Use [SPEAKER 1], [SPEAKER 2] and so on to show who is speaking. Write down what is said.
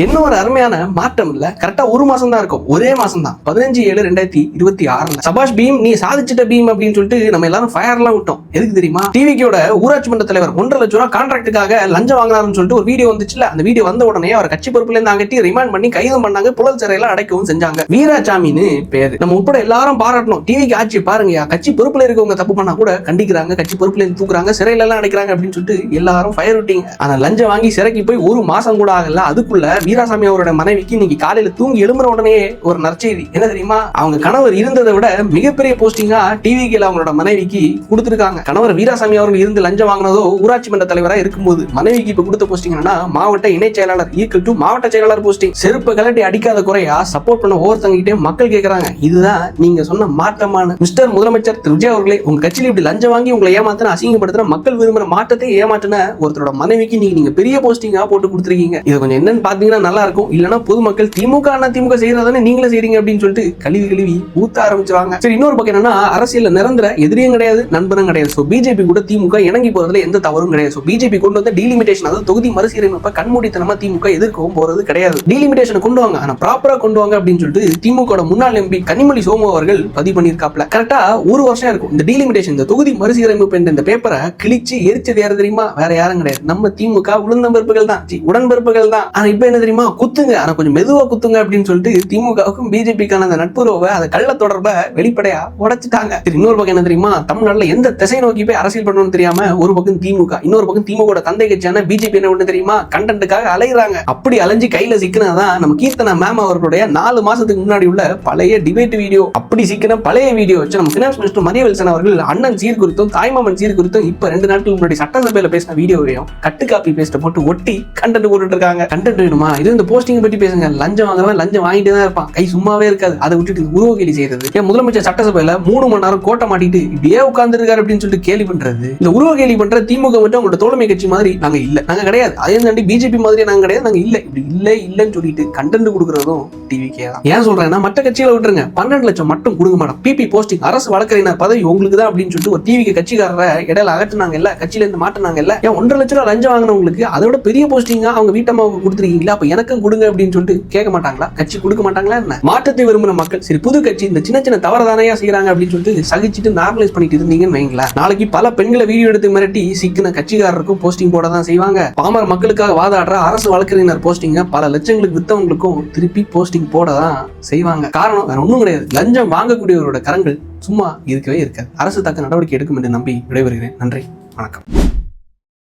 [SPEAKER 1] என்ன ஒரு அருமையான மாற்றம் இல்ல. கரெக்டா ஒரு மாசம் தான் இருக்கும், ஒரே மாசம் தான் 15/7/2026 சபாஷ் பீம், நீ சாதிச்சிட்ட பீம் அப்படின்னு சொல்லிட்டு நம்ம எல்லாரும் ஃபயர் எல்லாம் விட்டோம். எதுக்கு தெரியுமா? டிவிக்கோட ஊராட்சி மன்ற தலைவர் 1.5 லட்சம் ரூபாய் கான்ட்ராக்டுக்காக லஞ்சம் வாங்கினாருன்னு சொல்லிட்டு ஒரு வீடியோ வந்துச்சுல. அந்த வீடியோ வந்த உடனே அவர் கட்சி பொறுப்புல இருந்து அங்கட்டி ரிமாண்ட் பண்ணி கைது பண்ணாங்க, புழல் சிறையில அடைக்கவும் செஞ்சாங்க. வீராசாமின்னு பேரு. நம்ம உட்பட எல்லாரும் பாராட்டணும். டிவிக்கு ஆட்சி பாருங்க, கட்சி பொறுப்புல இருக்கவங்க தப்பு பண்ணா கூட கண்டிக்கிறாங்க, கட்சி பொறுப்புல இருந்து தூக்குறாங்க, சிறையில எல்லாம் அடைக்கிறாங்க அப்படின்னு சொல்லிட்டு எல்லாரும் ஃபயர் விட்டீங்க. ஆனா லஞ்சம் வாங்கி சிறைக்கு போய் ஒரு மாசம் கூட ஆகல, அதுக்குள்ள வீராசாமி அவரோட மனைவிக்கு இன்னைக்கு காலையில தூங்கி எழும்புற உடனே ஒரு நற்செய்தி. என்ன தெரியுமா? அவங்க கணவர் இருந்ததை விட மிகப்பெரிய போஸ்டிங்கா டிவிக்கு அவங்களோட மனைவிக்கு கொடுத்திருக்காங்க. கணவர் வீராசாமி அவர்கள் இருந்து லஞ்சம் வாங்கினதோ ஊராட்சி மன்ற தலைவராக இருக்கும்போது, மனைவிக்கு இப்ப கொடுத்த போஸ்டிங் என்னன்னா மாவட்ட இணை செயலாளர் ஈக்குவல் டு மாவட்ட செயலாளர் போஸ்டிங். செருப்பு கலட்டி அடிக்காத குறையா சப்போர்ட் பண்ண ஒவ்வொருத்தங்கிட்டே மக்கள் கேட்கறாங்க. இதுதான் நீங்க சொன்ன மாற்றமான மிஸ்டர் முதலமைச்சர் திரு விஜய் அவர்களே. உங்க கட்சியில் இப்படி லஞ்சம் வாங்கி உங்களை ஏமாத்தின, அசிங்கப்படுத்தின, மக்கள் விரும்புற மாற்றத்தை ஏமாற்றின ஒருத்தரோட மனைவிக்கு நீங்க பெரிய போஸ்டிங்கா போட்டு கொடுத்துருக்கீங்க. இது கொஞ்சம் என்னன்னு பாத்தீங்கன்னா நல்லா இருக்கும். இல்லனா பொதுமக்கள் திமுக திமுக செய்யறதானே நீங்களே செய்றீங்க அப்படின்னு சொல்லிட்டு கழுவி ஊத்த ஆரம்பிச்சுவாங்க. சரி, இன்னொரு பக்கம் என்னன்னா, அரசியல் நிரந்தர எதிரியும் கிடையாது, நண்பனும் கிடையாது. சோ பிஜேபி கூட திமுக இணங்கி போறதுல எந்த தவறும் கிடையாது. சோ பிஜேபி கொண்டு வந்த டீலிமிட்டேஷன், அதாவது தொகுதி மறுசீரமைப்பை கண்மூடித்தனமா திமுக எதிர்க்கவும் போறது கிடையாது. டீலிமிட்டேஷன் கொண்டு வாங்க, ஆனா ப்ராப்பரா கொண்டு வாங்க அப்படின்னு சொல்லிட்டு திமுக முன்னாள் எம்பி கனிமொழி சோமு அவர்கள் பதிவு பண்ணியிருக்காப்ல. கரெக்டா ஒரு வருஷம் இருக்கும் இந்த டீலிமிட்டேஷன், இந்த தொகுதி மறுசீரமைப்பு என்ற இந்த பேப்பரை கிழிச்சு எரிச்சது யாரு தெரியுமா? வேற யாரும் கிடையாது, நம்ம திமுக உளுந்தம்பருப்புகள் தான், உடன்பருப்புகள் தான். ஆனா இப்ப என்ன தெரியுமா? குத்துங்க, ஆனா கொஞ்சம் மெதுவா குத்துங்க அப்படின்னு சொல்லிட்டு திமுகவுக்கும் பிஜேபிக்கான அந்த நட்புறவை, அந்த கள்ள தொடர்பை வெளிப்படையா உடைச்சிட்டாங்க. இன்னொரு பக்கம் என்ன தெரியுமா? தமிழ்நாட்டுல எந்த திசை நோக்கி போய் அரசியல் பண்ணணும்னு தெரியாம ஒரு பக்கம் திமுக, இன்னொரு பக்கம் திமுக தந்தை கட்சியான பிஜேபி என்ன ஒண்ணு தெரியுமா? கண்டென்ட்டுக்காக அலைகிறாங்க. அப்படி அலைஞ்சு கையில சிக்கினதான் நம்ம கீர்த்தனா மேம் அவர்களுடைய 4 மாசத்துக்கு முன்னாடி உள்ள பழைய டிபேட் வீடியோ. அப்படி சிக்கின பழைய வீடியோ வச்சு நம்ம பினான்ஸ் மினிஸ்டர் மரியவெல்சன் அவர்கள் அண்ணன் சீர் குறித்தும் தாய்மாமன் சீர் குறித்தும் இப்ப 2 நாட்களுக்கு முன்னாடி சட்டசபையில பேசின வீடியோவையும் கட்டு காப்பி பேஸ்ட போட்டு ஒட்டி கண்டென்ட் போட்டுட்டு இருக்காங்க. கண்டென்ட் வேணுமா? இது இந்த போஸ்டிங் பத்தி பேசுங்க. லஞ்சம் வாங்குறவன் லஞ்சம் வாங்கிட்டு தான் இருப்பான், கை சும்மாவே இருக்காது. அதை விட்டுட்டு உருவகேலி செய்யறது. ஏன் முதலமைச்சர் சட்டசபையில 3 மணி நேரம் கோட்டை மாட்டிட்டு இப்படியே உட்கார்ந்து இருக்காரு அப்படின்னு சொல்லிட்டு கேலி பண்றது. இந்த உருவகேலி பண்ற திமுக மட்டும் அவங்களோட தோழமை கட்சி மாதிரி நாங்க இல்ல, நாங்க கிடையாது. அதே தாண்டி பிஜேபி மாதிரியே நாங்க கிடையாது, நாங்க இல்ல, இப்படி இல்லன்னு சொல்லிட்டு கண்டென்ட் கொடுக்கறதும் டிவிக்கே தான். ஏன் சொல்றேன்னா, மற்ற கட்சிகளை விட்டுருங்க, 12 லட்சம் மட்டும் கொடுக்க மாட்டோம். பிபி போஸ்டிங், அரசு வழக்கறிஞர் பதவி உங்களுக்கு தான் அப்படின்னு சொல்லிட்டு ஒரு டிவிக்கு கட்சிக்காரரை இடையில அகற்றினாங்க இல்ல, கட்சியில இருந்து மாட்டினாங்க இல்ல. ஏன் 1.5 லட்சம் ரூபாய் லஞ்சம் வாங்கினவங்களுக்கு அதோட பெரிய போஸ்டிங்கா அவங்க வீட்டம்மாவுக்கு கொடுத்துருக்கீங்களா? அப்ப எனக்கும் கொடுங்க அப்படின்னு சொல்லிட்டு கேட்க மாட்டாங்களா? கட்சி கொடுக்க மாட்டாங்களா? என்ன மாற்றத்தை விரும்புற மக்கள் சரி புது கட்சி இந்த சின்ன சின்ன தவறதானையா செய்யறாங்க அப்படின்னு சொல்லிட்டு சகிச்சுட்டு நார்மலைஸ் பண்ணிட்டு இருந்தீங்கன்னு வைங்களேன், நாளைக்கு பல பெண்களை வீடியோ எடுத்து மிரட்டி சிக்கின கட்சிக்காரருக்கும் போஸ்டிங் போட தான் செய்வாங்க. பாமர மக்களுக்காக வாதாடுற அரசு வழக்கறிஞர் போஸ்டிங்க பல லட்சங்களுக்கு வித்தவங்களுக்கும் திருப்பி போஸ்டிங் போட தான் செய்வாங்க. காரணம் வேற ஒன்றும் கிடையாது, லஞ்சம் வாங்கக்கூடியவரோட கரங்கள் சும்மா இருக்கவே இருக்காது. அரசு தக்க நடவடிக்கை எடுக்கும் என்று நம்பி விடைபெறுகிறேன். நன்றி, வணக்கம்.